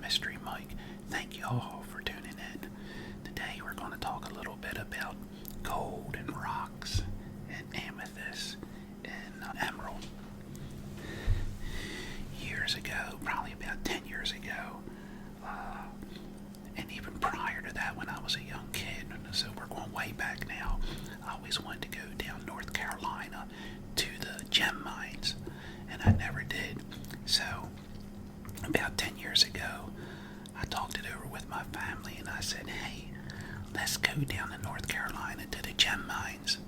Mystery Mike. Thank you all for tuning in. Today we're going to talk a little bit about gold and rocks and amethyst and emerald. Years ago, probably about 10 years ago, and even prior to that when I was a young kid, so we're going way back now, I always wanted to go down North Carolina to the gem mines, and I never did. So about 10 years ago, I talked it over with my family and I said, hey, let's go down to North Carolina to the gem mines.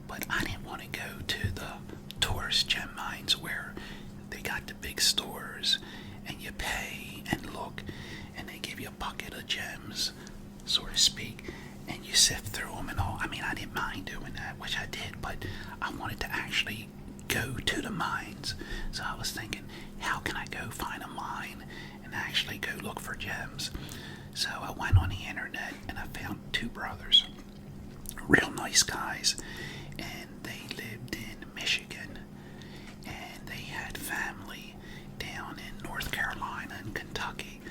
But I didn't want to go to the tourist gem mines where they got the big stores and you pay and look and they give you a bucket of gems, so to speak, and you sift through them and all. I mean, I didn't mind doing that, which I did, but I wanted to actually go to the mines. So I was thinking, how can I go find a mine and actually go look for gems? So I went on the internet and I found two brothers, real nice guys, and they lived in Michigan and they had family down in North Carolina and Kentucky.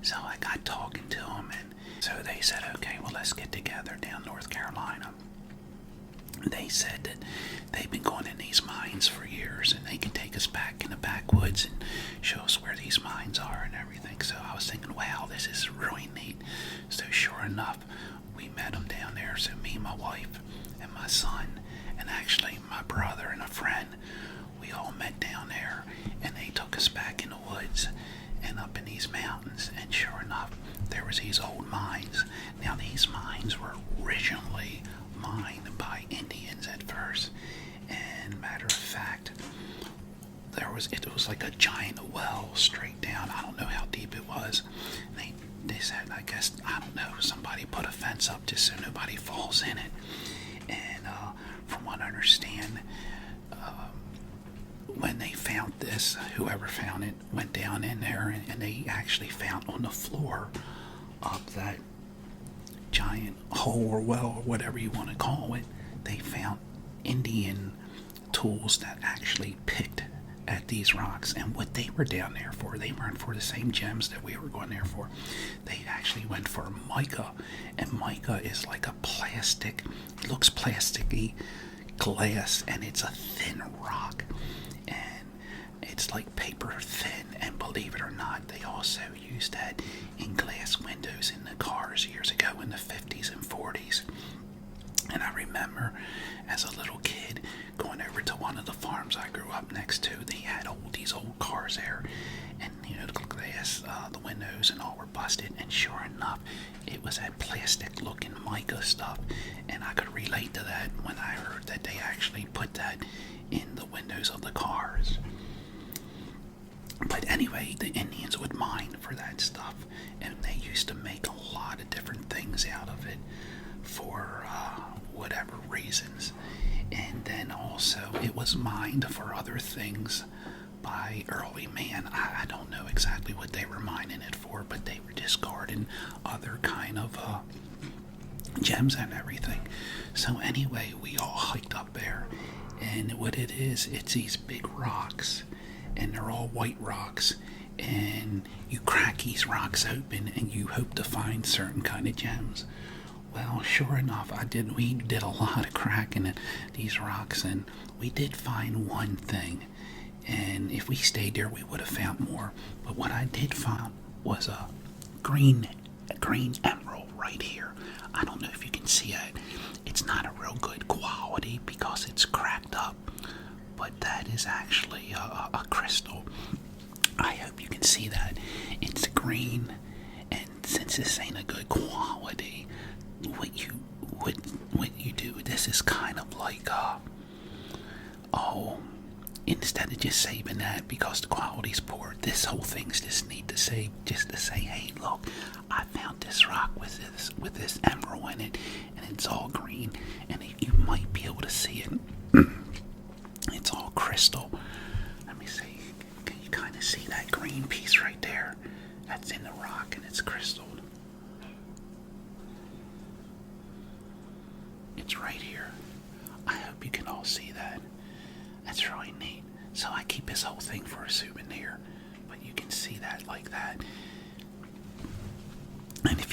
So I got talking to them, and so they said, okay, well, let's get together down North Carolina. They said that they've been going in these mines for years and they can take us back in the backwoods and show us where these mines are and everything. So I was thinking, wow, this is really neat. So sure enough, we met them down there. So me, my wife, and my son, and actually my brother and a friend, we all met down there, and they took us back in the woods and up in these mountains, and sure enough, there was these old mines. Now these mines were originally mined by Indians at first, and matter of fact, it was like a giant well straight down. I don't know how deep it was. They said, I guess, I don't know, somebody put a fence up just so nobody falls in it. And from what I understand, when they found this, whoever found it went down in there and they actually found on the floor of that giant hole or well or whatever you want to call it, they found Indian tools that actually picked at these rocks. And what they were down there for, they weren't for the same gems that we were going there for. They actually went for mica, and mica is like a plastic, it looks plasticky glass, and it's a thin rock, and it's like paper thin. And believe it or not, they also used that in glass windows in the cars years ago in the 50s and 40s. And I remember as a little kid going over to one of the farms I grew up next to. They had these old cars there, and the glass, the windows and all were busted. And sure enough, it was that plastic-looking mica stuff. And I could relate to that when I heard that they actually put that in the windows of the cars. But anyway, the Indians would mine for that stuff, and they used to make a lot of different things out of it for whatever reasons. And then also it was mined for other things by early man. I don't know exactly what they were mining it for, but they were discarding other kind of gems and everything. So anyway, we all hiked up there, and what it is, it's these big rocks, and they're all white rocks, and you crack these rocks open and you hope to find certain kind of gems. Well, sure enough, we did a lot of cracking at these rocks, and we did find one thing. And if we stayed there, we would have found more. But what I did find was a green emerald right here. I don't know if you can see it. It's not a real good quality because it's cracked up, but that is actually a crystal. I hope you can see that. It's green, and since this ain't a good quality, what you do, this is kind of like instead of just saving that because the quality's poor, this whole thing's just need to save, just to say, hey, look, I found this rock with this emerald in it, and it's all green, and you might be able to see it. It's all crystal. Let me see. Can you kind of see that green piece right there? That's in the rock, and it's crystal. It's right here. I hope you can all see that. That's really neat. So I keep this whole thing for a souvenir, but you can see that like that.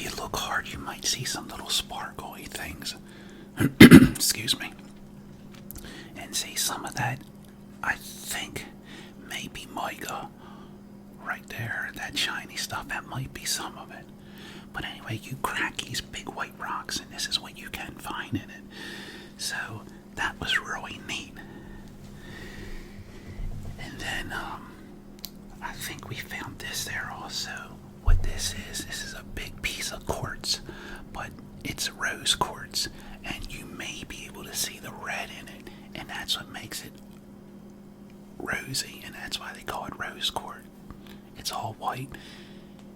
if you look hard, you might see some little sparkly things. Excuse me. And see, some of that, I think, maybe mica. Right there, that shiny stuff, that might be some of it. But anyway, you crack these big white rocks, and this is what you can find in it. So that was really neat. And then I think we found this there also. What this is a big piece of quartz, but it's rose quartz, and you may be able to see the red in it, and that's what makes it rosy, and that's why they call it rose quartz. It's all white,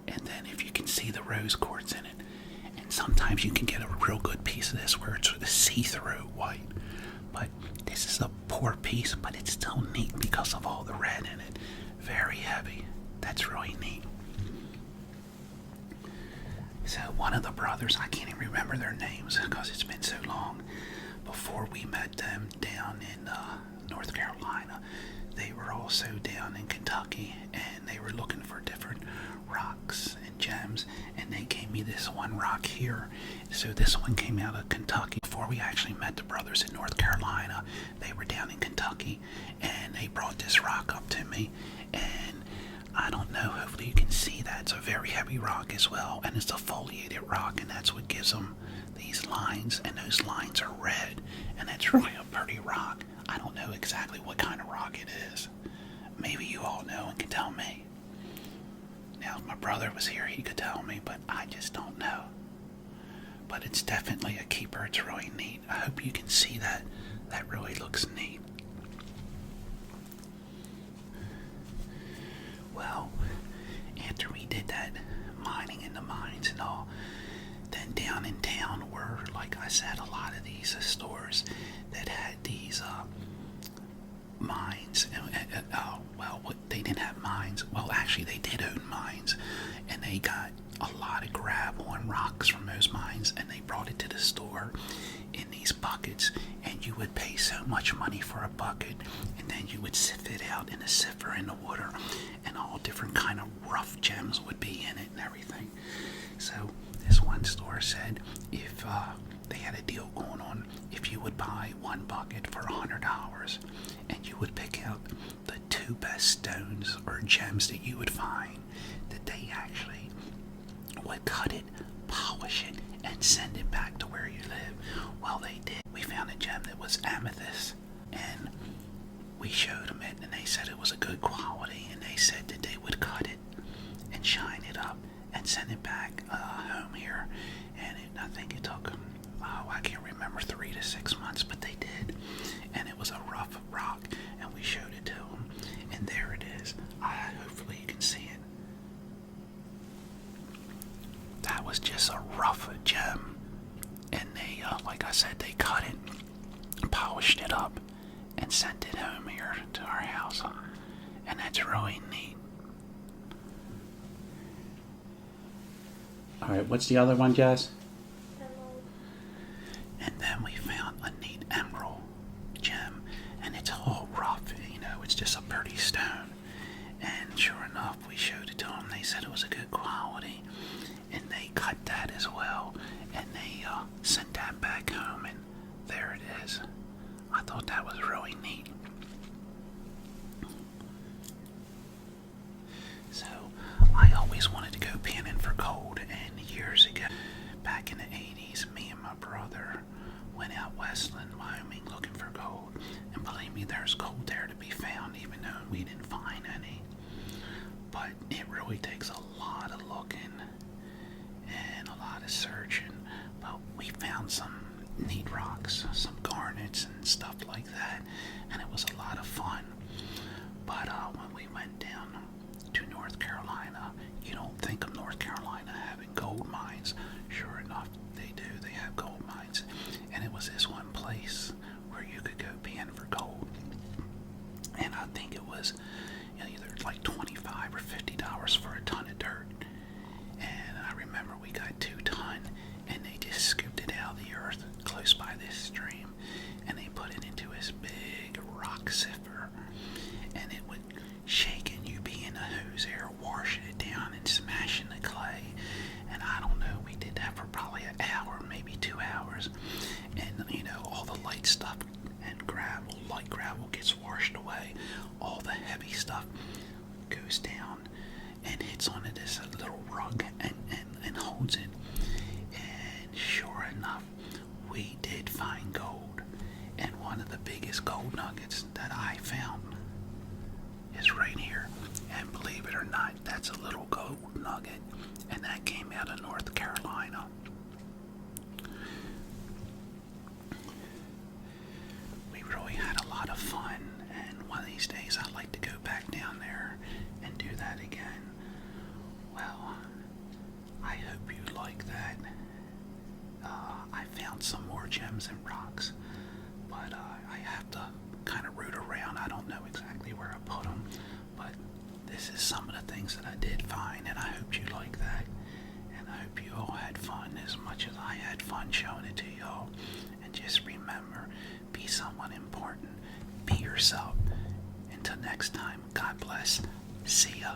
and then if you can see the rose quartz in it, and sometimes you can get a real good piece of this where it's sort of see-through white. But this is a poor piece, but it's still neat because of all the red in it. Very heavy. That's really neat. So one of the brothers, I can't even remember their names because it's been so long, before we met them down in North Carolina, they were also down in Kentucky, and they were looking for different rocks and gems, and they gave me this one rock here. So this one came out of Kentucky. Before we actually met the brothers in North Carolina, they were down in Kentucky, and they brought this rock up to me, and I don't know, hopefully you can see that. It's a very heavy rock as well, and it's a foliated rock, and that's what gives them these lines, and those lines are red, and that's really a pretty rock. I don't know exactly what kind of rock it is. Maybe you all know and can tell me. Now, if my brother was here, he could tell me, but I just don't know. But it's definitely a keeper. It's really neat. I hope you can see that. That really looks neat. Well, after we did that mining in the mines and all, then down in town were, like I said, a lot of these stores that had these mines. They didn't have mines. Well, actually, they did own mines, and they got a lot of gravel and rocks from those mines, and they brought it to the store in these buckets, and you would pay so much money for a bucket, and then you would sift it out in a sifter in the water, and all different kind of rough gems would be in it and everything. So this one store said if they had a deal going on, if you would buy one bucket for $100, and you would pick out the 2 best stones or gems that you would find, that they actually would cut it, polish it, and send it back to where you live. Well, they did. We found a gem that was amethyst, and we showed them it, and they said it was a good quality, and they said that they would cut it and shine it up and send it back home here. And I think it took, I can't remember, 3 to 6 months, but they did. And it was a rough rock, and we showed it to them, and there it is. Hopefully you can see it. That was just a rough gem, and they, like I said, they cut it, polished it up, and sent it home here to our house, and that's really neat. Alright, what's the other one, Jess? Emerald. And then we found a neat emerald gem, and it's all rough, it's just a pretty stone. And sure enough, we showed it to them. They said it was a good quality, and they cut that as well, and they sent that back home, and there it is. I thought that was really neat. So I always wanted to go panning for gold, and years ago, back in the 80s, me and my brother went out westland, Wyoming, looking for gold. And believe me, there's gold there to be found, even though we didn't find any. But it really takes a lot of looking and a lot of searching. But we found some neat rocks, some garnets and stuff like that, and it was a lot of fun. But when we went down to North Carolina, you don't think of North Carolina having gold mines. Sure enough, they do. They have gold mines. And it was this one place where you could go pan for gold. And I think it was either like $25 or $50 for a ton of dirt. And I remember we got 2 ton, and they just scooped it out of the earth close by this stream, and they put it into this big rock sifter, and it would shake, and you'd be in a hose there washing it down and smashing the clay. And I don't know, we stuff, goes down and hits onto this little rock and holds it. And sure enough, we did find gold. And one of the biggest gold nuggets that I found is right here. And believe it or not, that's a little gold nugget. And that came out of North Carolina. We really had a lot of fun. And one of these days I'd like to go back down there and do that again. Well, I hope you like that. I found some more gems and rocks, but I have to kind of root around. I don't know exactly where I put them, but this is some of the things that I did find, and I hope you like that. And I hope you all had fun as much as I had fun showing it to y'all. And just remember, be someone important. Be yourself. Until next time, God bless. See ya.